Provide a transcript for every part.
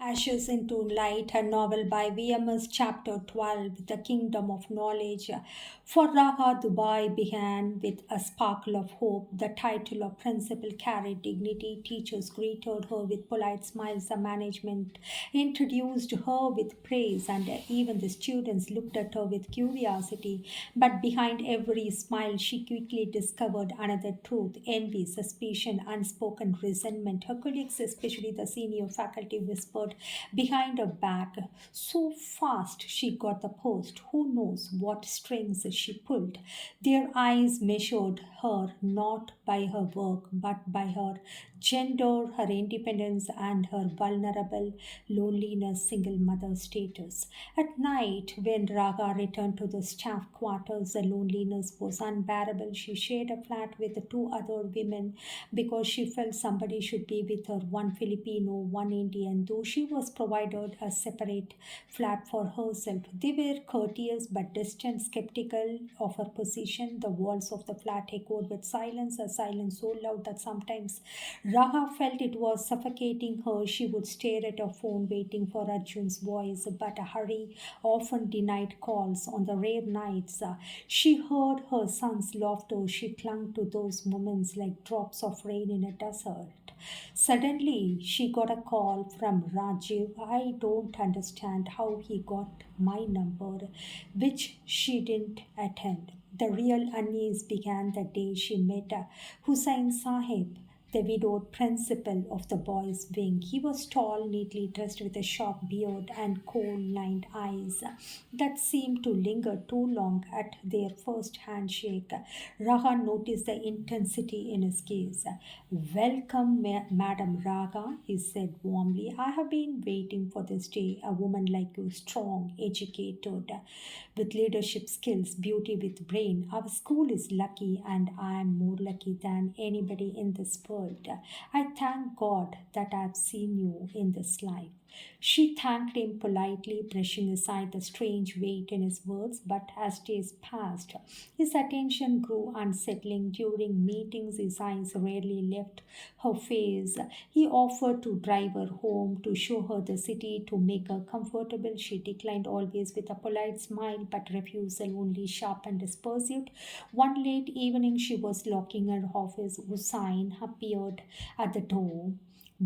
Ashes into Light, a novel by VMS, Chapter 12, The Kingdom of Knowledge. For Raha, Dubai began with a sparkle of hope. The title of principal carried dignity. Teachers greeted her with polite smiles. The management introduced her with praise, and even the students looked at her with curiosity. But behind every smile, she quickly discovered another truth: envy, suspicion, unspoken resentment. Her colleagues, especially the senior faculty, whispered behind her back, "So fast she got the post. Who knows what strings she pulled?" Their eyes measured her not by her work but by her gender, her independence, and her vulnerable loneliness single mother status. At night, when Raga returned to the staff quarters, the loneliness was unbearable. She shared a flat with two other women because she felt somebody should be with her, one Filipino, one Indian, though she was provided a separate flat for herself. They were courteous but distant, skeptical of her position. The walls of the flat echoed with silence, a silence so loud that sometimes Raha felt it was suffocating her. She would stare at her phone, waiting for Arjun's voice, but a hurry often denied calls. On the rare nights she heard her son's laughter, she clung to those moments like drops of rain in a desert. Suddenly, she got a call from Rajiv. I don't understand how he got my number, which she didn't attend. The real unease began the day she met Hussain Sahib, the widowed principal of the boys' wing. He was tall, neatly dressed with a sharp beard and coal-lined eyes that seemed to linger too long at their first handshake. Raha noticed the intensity in his gaze. "Welcome, Madam Raga," he said warmly. "I have been waiting for this day. A woman like you, strong, educated, with leadership skills, beauty with brain. Our school is lucky, and I am more lucky than anybody in this world. I thank God that I have seen you in this life." She thanked him politely, brushing aside the strange weight in his words, but as days passed, his attention grew unsettling. During meetings, his eyes rarely left her face. He offered to drive her home, to show her the city, to make her comfortable. She declined, always with a polite smile, but refusal only sharpened his pursuit. One late evening, she was locking her office. Hussain appeared at the door.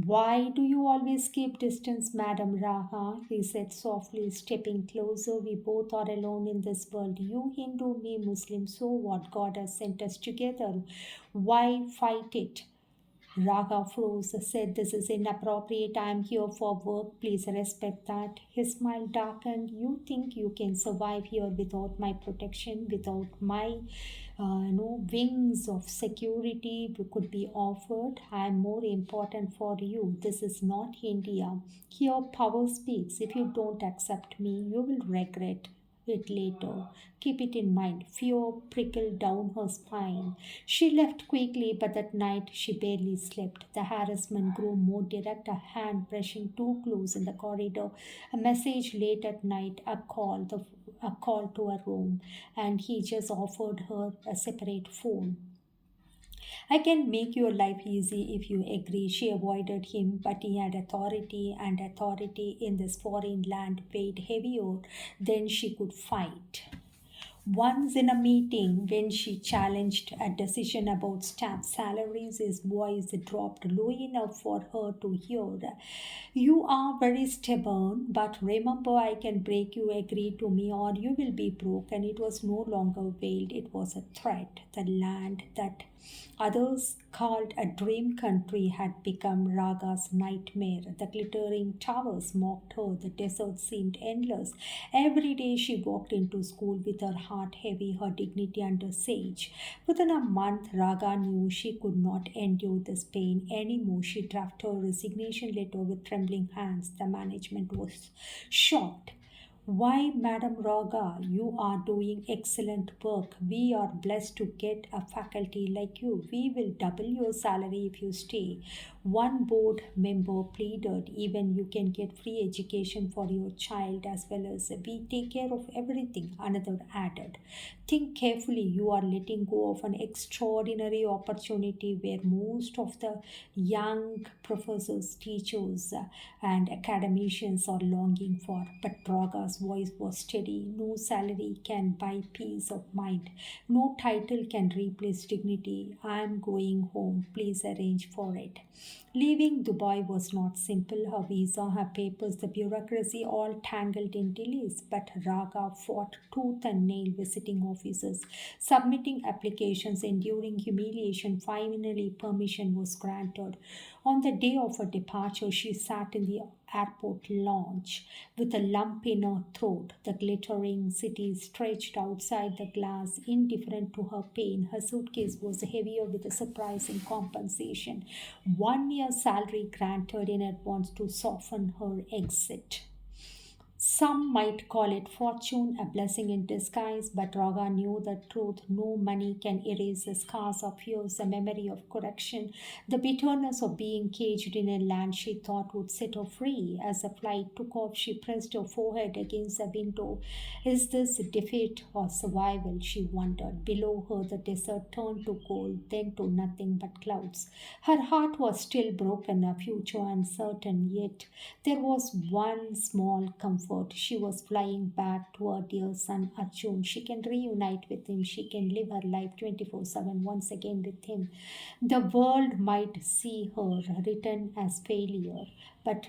"Why do you always keep distance, Madam Raha?" he said softly, stepping closer. "We both are alone in this world. You Hindu, me Muslim. So what? God has sent us together. Why fight it?" Raga froze, said, "This is inappropriate. I am here for work. Please respect that." His smile darkened. "You think you can survive here without my protection, without my wings of security could be offered? I am more important for you. This is not India. Here power speaks. If you don't accept me, you will regret it later. Keep it in mind." Fear prickled down her spine. She left quickly, but that night she barely slept. The harassment grew more direct, a hand brushing too close in the corridor, a message late at night, a call to her room, and he just offered her a separate phone. "I can make your life easy if you agree." She avoided him, but he had authority, and authority in this foreign land weighed heavier than she could fight. Once in a meeting, when she challenged a decision about staff salaries, his voice dropped low enough for her to hear. "You are very stubborn, but remember, I can break you. Agree to me, or you will be broken." It was no longer veiled, it was a threat. The land that others called a dream country had become Raga's nightmare. The glittering towers mocked her, the desert seemed endless. Every day she walked into school with her heart heavy, her dignity under siege. Within a month, Raga knew she could not endure this pain anymore. She drafted her resignation letter with trembling hands. The management was shocked. "Why, Madam Raga, you are doing excellent work. We are blessed to get a faculty like you. We will double your salary if you stay." One board member pleaded, "Even you can get free education for your child as well as we take care of everything." Another added, "Think carefully. You are letting go of an extraordinary opportunity where most of the young professors, teachers, and academicians are longing for. But Raga's voice was steady. No salary can buy peace of mind. No title can replace dignity. I am going home. Please arrange for it. Leaving Dubai was not simple. Her visa, her papers, the bureaucracy all tangled in delays. But Raga fought tooth and nail visiting officers, submitting applications, enduring humiliation. Finally, permission was granted. On the day of her departure, she sat in the airport lounge with a lump in her throat. The glittering city stretched outside the glass, indifferent to her pain. Her suitcase was heavier with a surprising compensation. 1 year's salary granted in advance to soften her exit. Some might call it fortune, a blessing in disguise, but Raga knew the truth. No money can erase the scars of years, the memory of correction, the bitterness of being caged in a land she thought would set her free. As the flight took off, she pressed her forehead against the window. Is this defeat or survival? She wondered. Below her, the desert turned to cold, then to nothing but clouds. Her heart was still broken, her future uncertain, yet there was one small comfort. She was flying back to her dear son Arjun. She can reunite with him. She can live her life 24/7 once again with him. The world might see her written as failure, but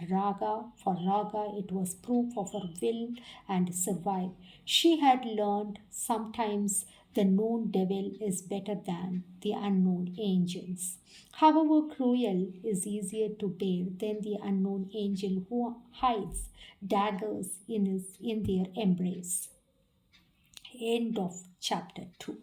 for Raga, it was proof of her will and survive. She had learned sometimes the known devil is better than the unknown angels. However cruel is easier to bear than the unknown angel who hides daggers in their embrace. End of chapter 2.